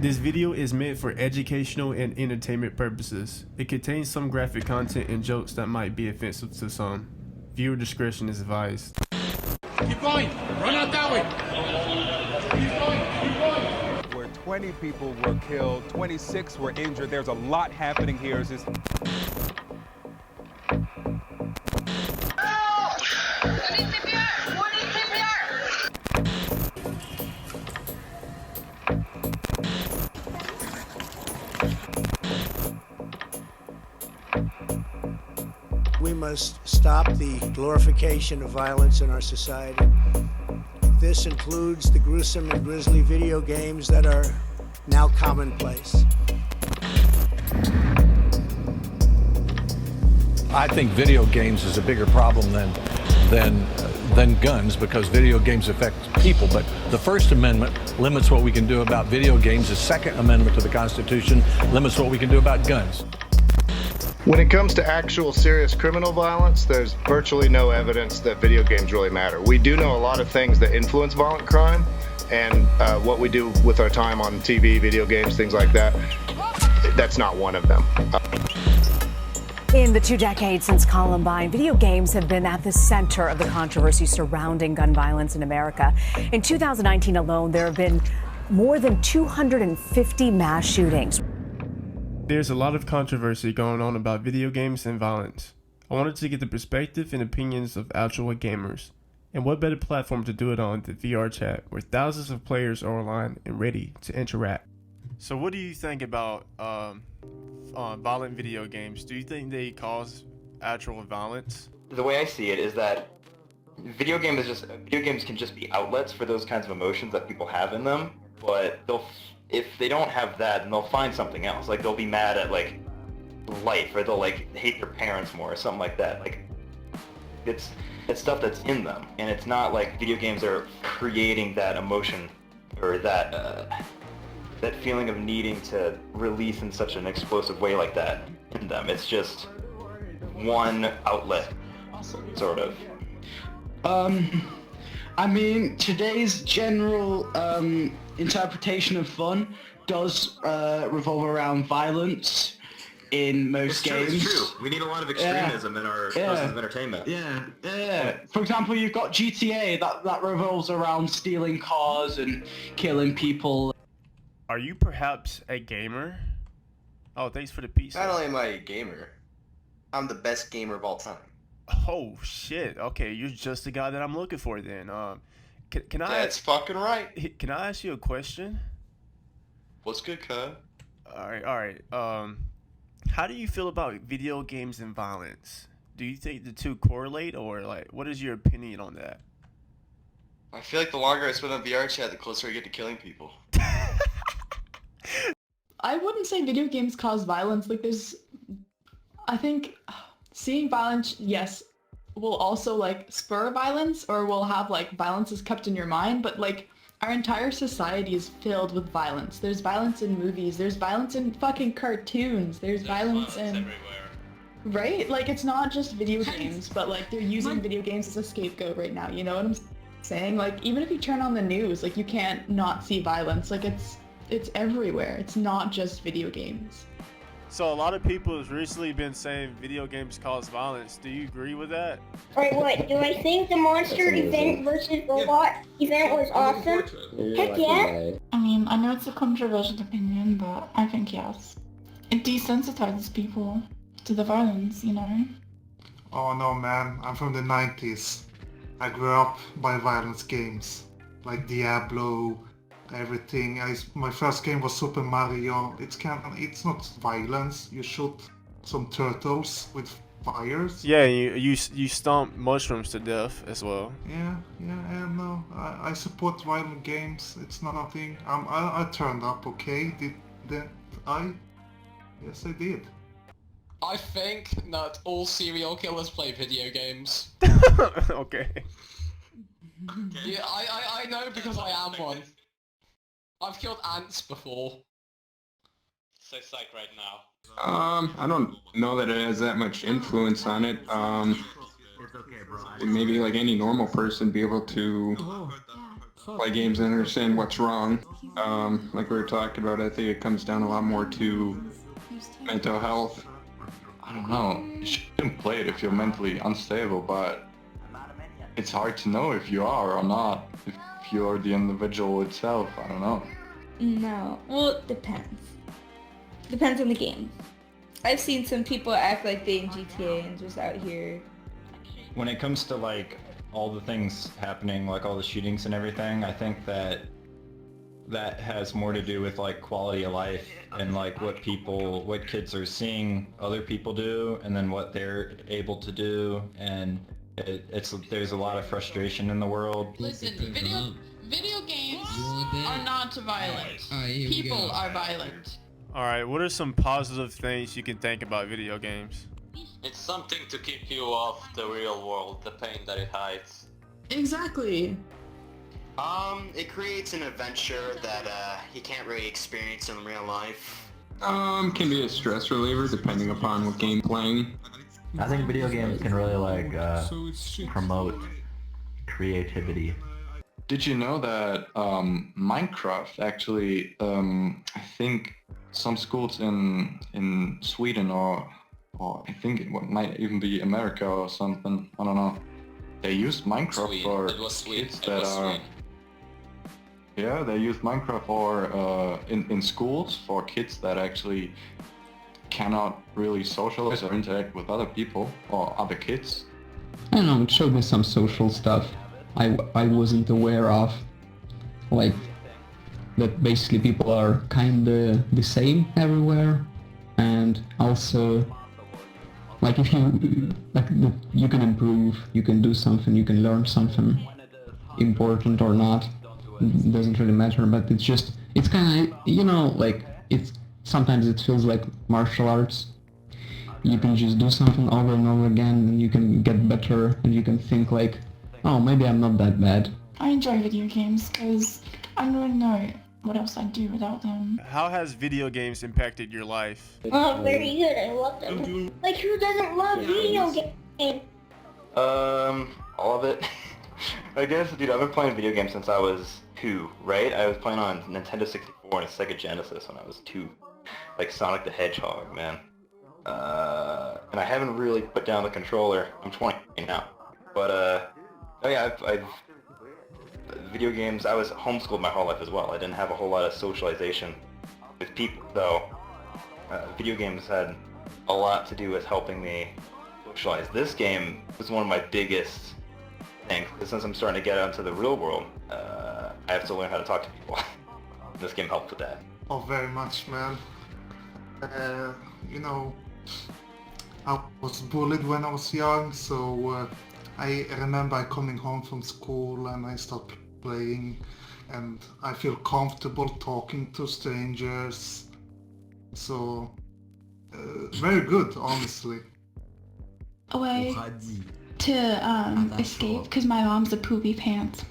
This video is meant for educational and entertainment purposes. It contains some graphic content and jokes that might be offensive to some. Viewer discretion is advised. Keep going! Run out that way! Keep going! Keep going! Where 20 people were killed, 26 were injured. There's a lot happening here. We must stop the glorification of violence in our society. This includes the gruesome and grisly video games that are now commonplace. I think video games is a bigger problem than guns, because video games affect people. But the First Amendment limits what we can do about video games. The Second Amendment to the Constitution limits what we can do about guns. When it comes to actual serious criminal violence, there's virtually no evidence that video games really matter. We do know a lot of things that influence violent crime, and what we do with our time on TV, video games, things like that, that's not one of them. In the 2 decades since Columbine, video games have been at the center of the controversy surrounding gun violence in America. In 2019 alone, there have been more than 250 mass shootings. There's a lot of controversy going on about video games and violence. I wanted to get the perspective and opinions of actual gamers. And what better platform to do it on than VR chat, where thousands of players are online and ready to interact. So what do you think about violent video games? Do you think they cause actual violence? The way I see it is that video games can just be outlets for those kinds of emotions that people have in them, but if they don't have that, then they'll find something else. Like, they'll be mad at, like, life, or they'll, like, hate their parents more, or something like that. Like, it's stuff that's in them, and it's not like video games are creating that emotion, or that feeling of needing to release in such an explosive way like that in them. It's just one outlet, sort of. I mean, today's general interpretation of fun does revolve around violence in most games. It's true. We need a lot of extremism in our sources of entertainment. Yeah. For example, you've got GTA that revolves around stealing cars and killing people. Are you perhaps a gamer? Oh, thanks for the pizza. Not only am I a gamer, I'm the best gamer of all time. Oh shit! Okay, you're just the guy that I'm looking for then. Can I? That's fucking right. Can I ask you a question? What's good, cuz? All right. How do you feel about video games and violence? Do you think the two correlate, or like, what is your opinion on that? I feel like the longer I spend on VR chat, the closer I get to killing people. I wouldn't say video games cause violence. Like, I think seeing violence, yes, will also, like, spur violence, or will have, like, violence is kept in your mind, but, like, our entire society is filled with violence. There's violence in movies, there's violence in fucking cartoons, there's violence in... everywhere. Right? Like, it's not just video games, but, like, they're using video games as a scapegoat right now, you know what I'm saying? Like, even if you turn on the news, like, you can't not see violence. Like, it's everywhere. It's not just video games. So a lot of people have recently been saying video games cause violence. Do you agree with that? Alright, what? Do I think the monster event versus robot event was awesome? Heck yeah! I mean, I know it's a controversial opinion, but I think yes. It desensitizes people to the violence, you know? Oh no, man. I'm from the 90s. I grew up by violence games, like Diablo, everything. My first game was Super Mario. It's not violence. You shoot some turtles with fires. Yeah, you stomp mushrooms to death as well. Yeah, and no, I support violent games. It's nothing. I turned up, okay? Did I? Yes, I did. I think that all serial killers play video games. Okay. Yeah, I know because I am one. I've killed ants before. So psych right now. I don't know that it has that much influence on it. Maybe like any normal person be able to play games and understand what's wrong. Like we were talking about, I think it comes down a lot more to mental health. I don't know, you shouldn't play it if you're mentally unstable, but it's hard to know if you are or not, if you're the individual itself, I don't know. No, well, it depends. Depends on the game. I've seen some people act like they in GTA and just out here. When it comes to like all the things happening, like all the shootings and everything, I think that has more to do with like quality of life and like what kids are seeing other people do and then what they're able to do, and there's a lot of frustration in the world. Listen, video games are not violent. People are violent. Alright, what are some positive things you can think about video games? It's something to keep you off the real world, the pain that it hides. Exactly. It creates an adventure that you can't really experience in real life. Can be a stress reliever depending upon what game playing. I think video games can really like promote creativity. Did you know that Minecraft actually, I think some schools in Sweden or I think it might even be America or something, I don't know, they use Minecraft for kids that are... Yeah, they use Minecraft for in schools for kids that actually cannot really socialize or interact with other people or other kids. I don't know, it showed me some social stuff I wasn't aware of, like that basically people are kinda the same everywhere, and also like if you can improve, you can do something, you can learn something important or not, it doesn't really matter, but it's kinda, you know, like sometimes it feels like martial arts. You can just do something over and over again and you can get better and you can think like, oh, maybe I'm not that bad. I enjoy video games because I don't really know what else I'd do without them. How has video games impacted your life? Oh, very good. I love them. Like, who doesn't love video games? All of it. I guess, dude, I've been playing video games since I was 2, right? I was playing on Nintendo 64 and a Sega Genesis when I was 2. Like Sonic the Hedgehog, man. And I haven't really put down the controller. I'm 20 now. But, oh yeah, I've video games, I was homeschooled my whole life as well. I didn't have a whole lot of socialization with people, so video games had a lot to do with helping me socialize. This game was one of my biggest things, because since I'm starting to get out into the real world, I have to learn how to talk to people. This game helped with that. Oh, very much, man. You know, I was bullied when I was young, so I remember coming home from school and I started playing, and I feel comfortable talking to strangers. So, very good, honestly. A way to escape, because my mom's a poopy pants.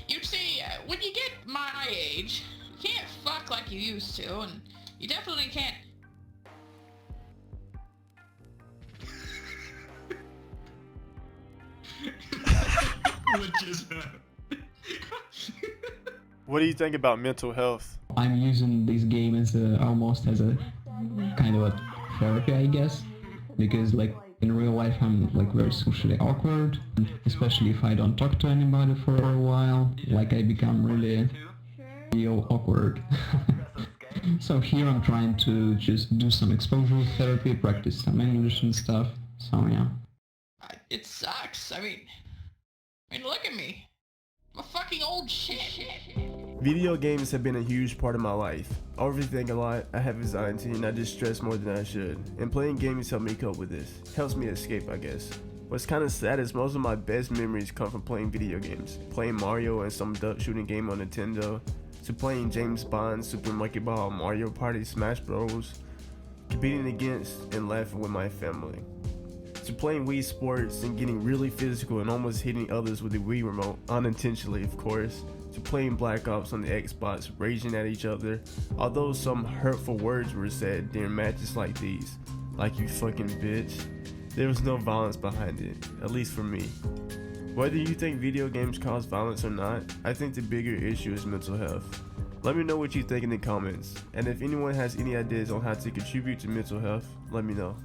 You see, when you get my age, you can't fuck like you used to, and you definitely can't. What just happened? What do you think about mental health? I'm using this game as almost as a kind of a therapy, I guess, because like in real life I'm like very socially awkward, especially if I don't talk to anybody for a while. Like I become really awkward. So here I'm trying to just do some exposure therapy, practice some English and stuff. So yeah. It sucks. I mean, look at me. I'm a fucking old shit. Video games have been a huge part of my life. I overthink a lot, I have anxiety, and I just stress more than I should. And playing games help me cope with this. Helps me escape, I guess. What's kind of sad is most of my best memories come from playing video games. Playing Mario and some duck shooting game on Nintendo, to playing James Bond, Super Monkey Ball, Mario Party, Smash Bros, competing against and laughing with my family, to playing Wii Sports and getting really physical and almost hitting others with the Wii remote, unintentionally of course, to playing Black Ops on the Xbox, raging at each other, although some hurtful words were said during matches like these, like you fucking bitch. There was no violence behind it, at least for me. Whether you think video games cause violence or not, I think the bigger issue is mental health. Let me know what you think in the comments, and if anyone has any ideas on how to contribute to mental health, let me know.